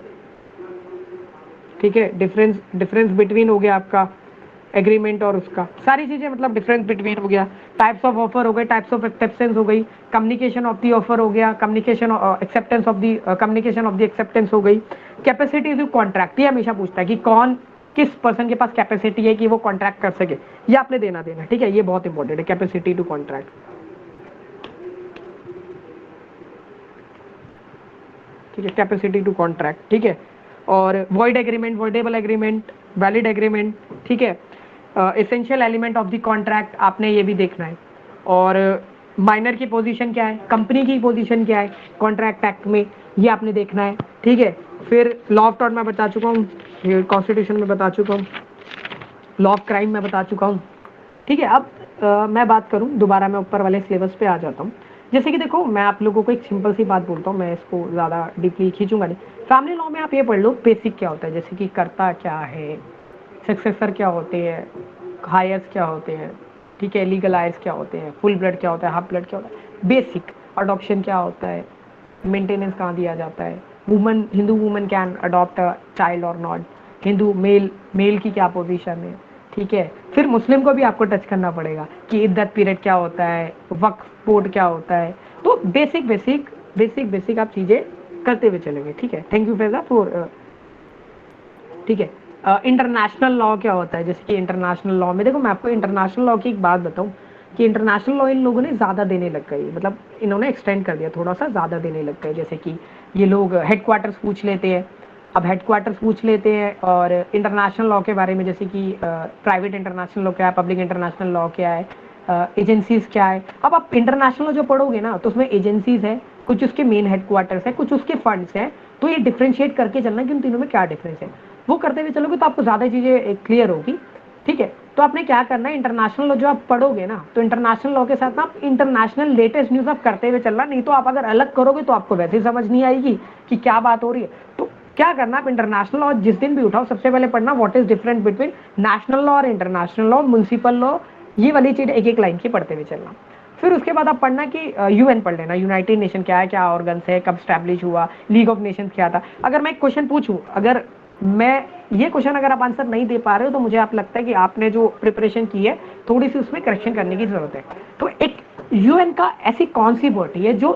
ठीक है, डिफरेंस बिटवीन हो गया आपका एग्रीमेंट और उसका, सारी चीजें मतलब डिफरेंस बिटवीन हो गया। टाइप्स ऑफ ऑफर हो गए, टाइप्स ऑफ एक्सेप्टेंस हो गई, कम्युनिकेशन ऑफ द ऑफर हो गया, communication acceptance of the communication of the acceptance हो गई। कैपेसिटी टू कॉन्ट्रैक्ट, ये हमेशा पूछता है कि कौन किस पर्सन के पास कैपेसिटी है कि वो कॉन्ट्रैक्ट कर सके, ये आपने देना देना, ठीक है, ये बहुत इंपॉर्टेंट है, कैपेसिटी टू कॉन्ट्रैक्ट। ठीक है, कैपेसिटी टू कॉन्ट्रैक्ट, ठीक है, और void agreement, voidable agreement, valid agreement, ठीक है, essential element of the contract आपने ये भी देखना है, और माइनर की पोजीशन क्या है, कंपनी की पोजीशन क्या है कॉन्ट्रैक्ट एक्ट में, ये आपने देखना है। ठीक है, फिर लॉ ऑफ टॉर्ट मैं बता चुका हूँ, कॉन्स्टिट्यूशन में बता चुका हूँ, लॉ ऑफ क्राइम में बता चुका हूँ। ठीक है, अब मैं बात करूँ दोबारा, मैं ऊपर वाले सिलेबस पे आ जाता हूँ। जैसे कि देखो मैं आप लोगों को एक सिंपल सी बात बोलता हूँ, मैं इसको ज़्यादा डीपली खींचूंगा नहीं। फैमिली लॉ में आप ये पढ़ लो बेसिक क्या होता है, जैसे कि कर्ता क्या है, सक्सेसर क्या होते हैं, हायर्स क्या होते हैं, ठीक है, लीगल हायर्स क्या होते हैं, फुल ब्लड क्या होता है, हाफ ब्लड क्या होता है, बेसिक अडॉप्शन क्या होता है, मेंटेनेंस कहाँ दिया जाता है, woman, Hindu woman can adopt a child और नॉट, हिंदू मेल, मेल की क्या पोजीशन है। ठीक है, फिर मुस्लिम को भी आपको टच करना पड़ेगा कि इद्दत पीरियड क्या होता है, वक्फ बोर्ड क्या होता है। तो बेसिक बेसिक बेसिक बेसिक आप चीज़ें करते हुए चलेंगे। ठीक है, थैंक यू फैजा फॉर, ठीक है। इंटरनेशनल लॉ क्या होता है, जैसे कि इंटरनेशनल लॉ में देखो मैं आपको इंटरनेशनल लॉ की एक बात बताऊं कि इंटरनेशनल लॉ इन लोगों ने ज़्यादा देने लग गई, मतलब इन्होंने एक्सटेंड कर दिया, थोड़ा सा ज़्यादा देने लग गए। जैसे कि ये लोग हेडक्वार्टर्स पूछ लेते हैं, अब हेडक्वार्टर्स पूछ लेते हैं, और इंटरनेशनल लॉ के बारे में जैसे कि प्राइवेट इंटरनेशनल लॉ क्या है, पब्लिक इंटरनेशनल लॉ क्या है, एजेंसीज क्या है। अब आप इंटरनेशनल जो पढ़ोगे ना तो उसमें एजेंसीज है, कुछ उसके मेन हेडक्वार्टर्स है, कुछ उसके फंड्स हैं, तो ये डिफ्रेंशिएट करके चलना कि उन तीनों में क्या डिफरेंस है, वो करते हुए चलोगे तो आपको ज़्यादा चीज़ें क्लियर होगी। ठीक है, तो आपने क्या करना है, इंटरनेशनल लॉ जो आप पढ़ोगे ना, तो इंटरनेशनल लॉ के साथ ना आप इंटरनेशनल लेटेस्ट न्यूज़ आप करते हुए चलना, नहीं तो आप अगर अलग करोगे तो आपको वैसे ही समझ नहीं आएगी कि क्या बात हो रही है। तो क्या करना, आप इंटरनेशनल लॉ जिस दिन भी उठाओ सबसे पहले पढ़ना what is different between national law और इंटरनेशनल लॉ, म्युनिसिपल लॉ, ये वाली चीज़ एक एक लाइन की पढ़ते हुए चलना। फिर उसके बाद आप पढ़ना कि यूएन पढ़ लेना, यूनाइटेड नेशन क्या है, क्या ऑर्गन्स है, कब स्टैब्लिश हुआ, लीग ऑफ नेशंस क्या था। अगर मैं एक क्वेश्चन पूछूं, अगर मैं ये क्वेश्चन अगर आप आंसर नहीं दे पा रहे हो तो मुझे आप लगता है कि आपने जो प्रिपरेशन की है थोड़ी सी उसमें करेक्शन करने की जरूरत है। तो एक यूएन का ऐसी कौन सी बॉडी है जो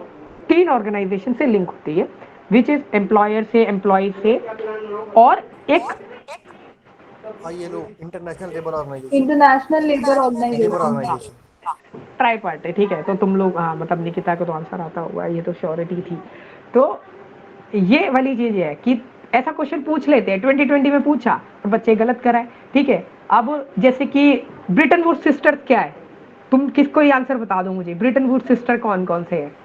3 ऑर्गेनाइजेशन से लिंक होती है, विच इज एम्प्लॉयर से, एम्प्लॉय से, और एक ILO, international labour organisation. International labour labour organisation. Organisation. Tripartite है। ठीक है, तो तुम लोग, हाँ मतलब निकिता को तो आंसर आता होगा, ये तो श्योरिटी थी। तो ये वाली चीज है कि ऐसा क्वेश्चन पूछ लेते हैं, 2020 में पूछा और बच्चे गलत कराए। ठीक है, अब जैसे कि ब्रिटेन वुड्स सिस्टर क्या है, तुम किसको ये आंसर बता दो मुझे, ब्रिटेन वुड्स सिस्टर कौन कौन से हैं।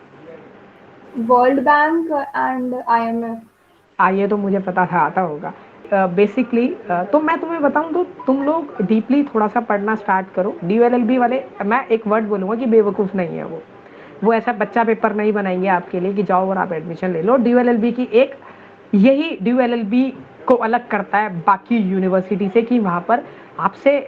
World bank and IMF। ये तो मुझे पता था, आता होगा। बेसिकली तो मैं तुम्हें बताऊं तो तुम लोग डीपली थोड़ा सा पढ़ना स्टार्ट करो। DLLB वाले, मैं एक वर्ड बोलूंगा कि बेवकूफ़ नहीं है वो ऐसा बच्चा पेपर नहीं बनाएंगे आपके लिए कि जाओ और आप एडमिशन ले लो। DLLB की एक यही DLLB को अलग करता है बाकी यूनिवर्सिटी से कि वहाँ पर आपसे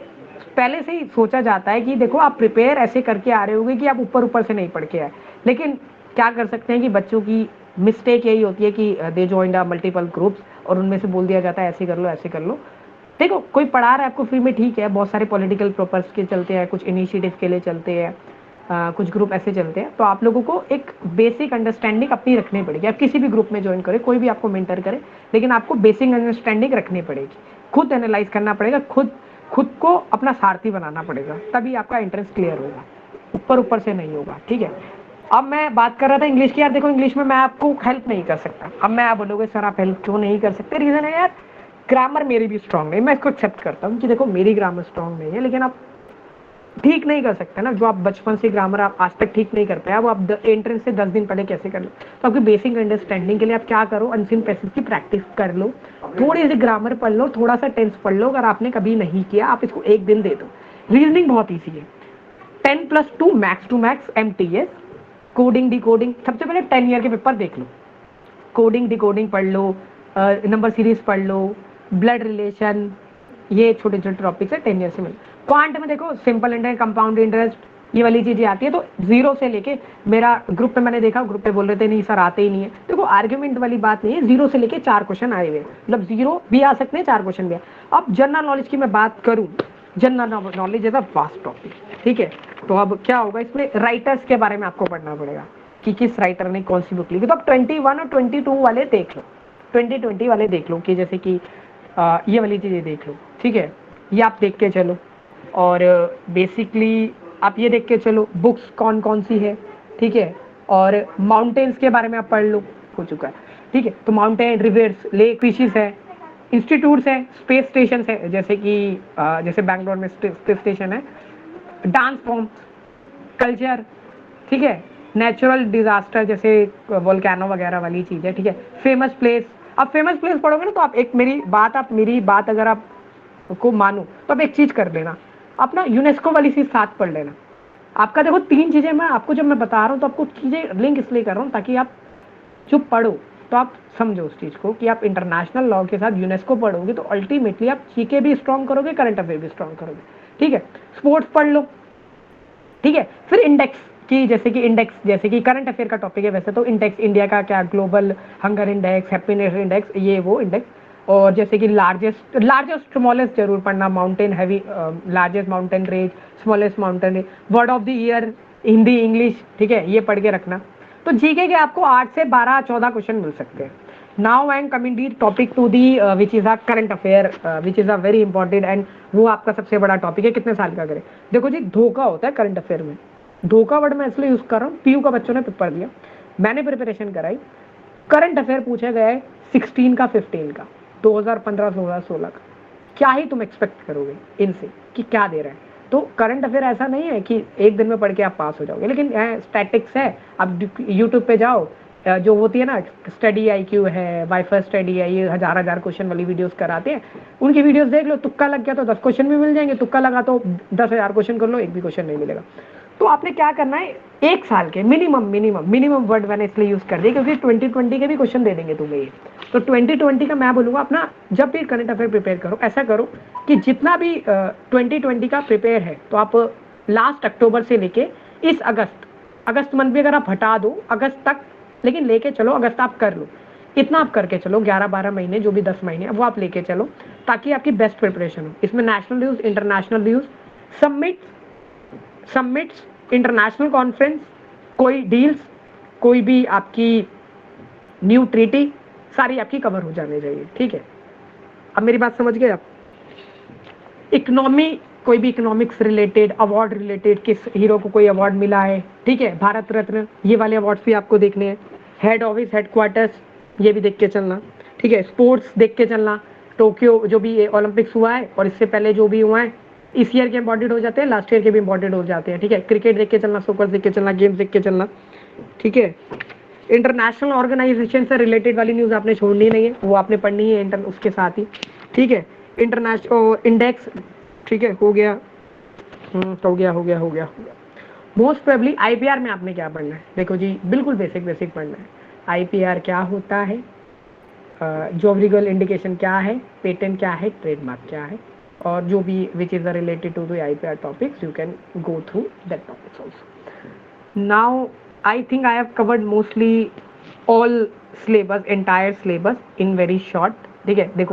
पहले से ही सोचा जाता है कि देखो आप प्रिपेयर ऐसे करके आ रहे होगे कि आप ऊपर ऊपर से नहीं पढ़ के आए, लेकिन क्या कर सकते हैं कि बच्चों की मिस्टेक यही होती है कि दे जॉइंड अ मल्टीपल ग्रुप्स और उनमें से बोल दिया जाता है ऐसे कर लो ऐसे कर लो। देखो कोई पढ़ा रहा है आपको फ्री में, ठीक है, बहुत सारे पॉलिटिकल पर्पस के चलते हैं, कुछ इनिशिएटिव के लिए चलते हैं, कुछ ग्रुप ऐसे चलते हैं, तो आप लोगों को एक बेसिक अंडरस्टैंडिंग अपनी रखनी पड़ेगी। आप किसी भी ग्रुप में ज्वाइन करें, कोई भी आपको मेंटर करे, लेकिन आपको बेसिक अंडरस्टैंडिंग रखनी पड़ेगी, खुद एनालाइज करना पड़ेगा, खुद को अपना सारथी बनाना पड़ेगा, तभी आपका इंटरेस्ट क्लियर होगा, ऊपर ऊपर से नहीं होगा, ठीक है। अब मैं बात कर रहा था इंग्लिश की, यार देखो इंग्लिश में मैं आपको हेल्प नहीं कर सकता। अब मैं आप बोलोगे सर आप हेल्प क्यों नहीं कर सकते, रीजन है यार ग्रामर मेरी भी स्ट्रांग नहीं, मैं इसको एक्सेप्ट करता हूँ कि देखो मेरी ग्रामर स्ट्रांग नहीं है, लेकिन आप ठीक नहीं कर सकते ना, जो आप बचपन से ग्रामर आप आज तक ठीक नहीं कर पाए, वो आप एंट्रेंस से 10 दिन पहले कैसे कर लो। तो आपकी बेसिक अंडरस्टैंडिंग के लिए आप क्या करो, अनसीन पैसेज की प्रैक्टिस कर लो, थोड़ी सी ग्रामर पढ़ लो, थोड़ा सा टेंस पढ़ लो। अगर आपने कभी नहीं किया आप इसको एक दिन दे दो। रीजनिंग बहुत ईजी है, 10+2 max to max MTS। Coding decoding सबसे पहले 10 ईयर के पेपर देख लो, कोडिंग डिकोडिंग पढ़ लो, नंबर सीरीज पढ़ लो, ब्लड रिलेशन, ये छोटे छोटे टॉपिक्स है 10 ईयर से मिल। क्वांट में देखो सिंपल इंटरेस्ट, कंपाउंड इंटरेस्ट, ये वाली चीजें आती है। तो जीरो से लेके, मेरा ग्रुप पे मैंने देखा, ग्रुप पे बोल रहे थे नहीं सर आते ही नहीं है, देखो आर्ग्यूमेंट वाली बात नहीं है, जीरो से लेके 4 क्वेश्चन आए हुए हैं, मतलब जीरो भी आ सकते हैं, 4 क्वेश्चन भी। अब जनरल नॉलेज की मैं बात करूं, general knowledge is a vast topic, ठीक है। तो अब क्या होगा, इसमें राइटर्स के बारे में आपको पढ़ना पड़ेगा कि किस राइटर ने कौन सी बुक लिखी। तो अब 21 और 22 वाले देख लो, 2020 वाले देख लो, कि जैसे कि ये वाली चीज़ें देख लो, ठीक है, ये आप देख के चलो। और बेसिकली आप ये देख के चलो बुक्स कौन कौन सी है, ठीक है। और माउंटेन्स के बारे में आप पढ़ लो, हो चुका है, ठीक है। तो माउंटेन, रिवर्स, लेक, फिशेस है, इंस्टीट्यूट्स है, स्पेस स्टेशन है, जैसे कि जैसे बैंगलोर में स्पेस स्टेशन है, डांस फॉर्म, कल्चर, ठीक है, नेचुरल डिजास्टर जैसे वोल्केनो वगैरह वाली चीज़ है, ठीक है। फेमस प्लेस, अब फेमस प्लेस पढ़ोगे ना तो आप एक मेरी बात अगर आप को मानो तो आप एक चीज़ कर लेना, अपना यूनेस्को वाली चीज़ साथ पढ़ लेना। आपका देखो 3 चीज़ें मैं आपको जब मैं बता रहा हूँ तो आपको चीज़ें लिंक इसलिए कर रहा हूँ ताकि आप जो पढ़ो तो आप समझो उस चीज़ को कि आप इंटरनेशनल लॉ के साथ यूनेस्को पढ़ोगे तो अल्टीमेटली आप जीके भी स्ट्रॉन्ग करोगे, करंट अफेयर भी स्ट्रॉन्ग करोगे, ठीक है। स्पोर्ट्स पढ़ लो, ठीक है। फिर इंडेक्स की, जैसे कि करंट अफेयर का टॉपिक है वैसे तो इंडेक्स, इंडिया का क्या global hunger index, happiness index, ये वो इंडेक्स। और जैसे कि लार्जेस्ट स्मॉलेस्ट जरूर पढ़ना, mountain heavy, largest mountain range, smallest mountain range, word of the year, Hindi English, ठीक है, ये पढ़ के रखना। तो जीके के आपको 8 से 12-14 क्वेश्चन मिल सकते हैं। Now I am coming the topic to the which is a current affair, which is a very important, and वो आपका सबसे बड़ा टॉपिक है, कितने साल का करें। देखो जी धोखा होता है करंट अफेयर में, धोखा वर्ड मैं इसलिए यूज कर रहा हूँ, पीयू का बच्चों ने पेपर दिया, मैंने प्रिपरेशन कराई, करंट अफेयर पूछे गए 16 का, 15 का, 2015, 16 का, क्या ही तुम एक्सपेक्ट करोगे इनसे कि क्या दे रहे हैं। तो करंट अफेयर ऐसा नहीं है कि एक दिन में पढ़ के आप पास हो जाओगे, लेकिन स्टैटिक्स है, आप यूट्यूब पे जाओ, जो होती है ना स्टडी IQ है, वाईफाई स्टडी है, ये हजार क्वेश्चन वाली वीडियोस कराते हैं, उनकी वीडियोस देख लो, तुक्का लग गया तो 10 क्वेश्चन भी मिल जाएंगे, तुक्का लगा तो 10,000 क्वेश्चन कर लो, एक भी क्वेश्चन नहीं मिलेगा। तो आपने क्या करना है, 1 साल के मिनिमम वर्ड मैंने इसलिए यूज कर दिया क्योंकि 2020 के भी क्वेश्चन दे देंगे तुम्हें ये। तो 2020 का मैं बोलूंगा अपना जब भी करंट अफेयर प्रिपेयर करो, ऐसा करो कि जितना भी 2020 का प्रिपेयर है तो आप लास्ट अक्टूबर से लेके इस अगस्त मंथ भी अगर आप हटा दो अगस्त तक, लेकिन लेके चलो, अगस्त आप कर लो, इतना आप करके चलो, 11-12 महीने जो भी 10 महीने वो आप लेके चलो, ताकि आपकी बेस्ट प्रिपरेशन हो। इसमें national news, international news, submits, international conference, कोई डील्स, कोई भी आपकी न्यू ट्रीटी, सारी आपकी कवर हो जाने चाहिए, ठीक है। अब मेरी बात समझ गए आप। इकोनॉमी, कोई भी इकोनॉमिक्स रिलेटेड, अवार्ड रिलेटेड, किस हीरो को कोई अवार्ड मिला है, ठीक है, भारत रत्न, ये वाले अवार्ड्स भी आपको देखने हैं। हेड ऑफिस, हेडक्वार्टर्स, ये भी देख के चलना, ठीक है। स्पोर्ट्स देख के चलना, टोक्यो जो भी ओलंपिक्स हुआ है और इससे पहले जो भी हुआ है, इस ईयर के इंपॉर्टेंट हो जाते हैं, लास्ट ईयर के भी इंपॉर्टेंट हो जाते हैं, ठीक है। क्रिकेट देख के चलना, सोकर देख के चलना, गेम्स देख के चलना, ठीक है। इंटरनेशनल ऑर्गेनाइजेशन से रिलेटेड वाली न्यूज़ आपने छोड़नी नहीं है, वो आपने पढ़नी है उसके साथ ही, ठीक है। इंटरनेशनल इंडेक्स, ठीक है, हो गया। मोस्ट प्रोबेबली IPR में आपने क्या पढ़ना है, देखो जी बिल्कुल बेसिक पढ़ना है। IPR क्या होता है, जॉब लीगल इंडिकेशन क्या है, पेटेंट क्या है, ट्रेडमार्क क्या है, और जो भी which is related to the IPR topics, you can go through that topics also. Now I think I have covered mostly all syllabus, entire syllabus in very short. ठीक है, देखो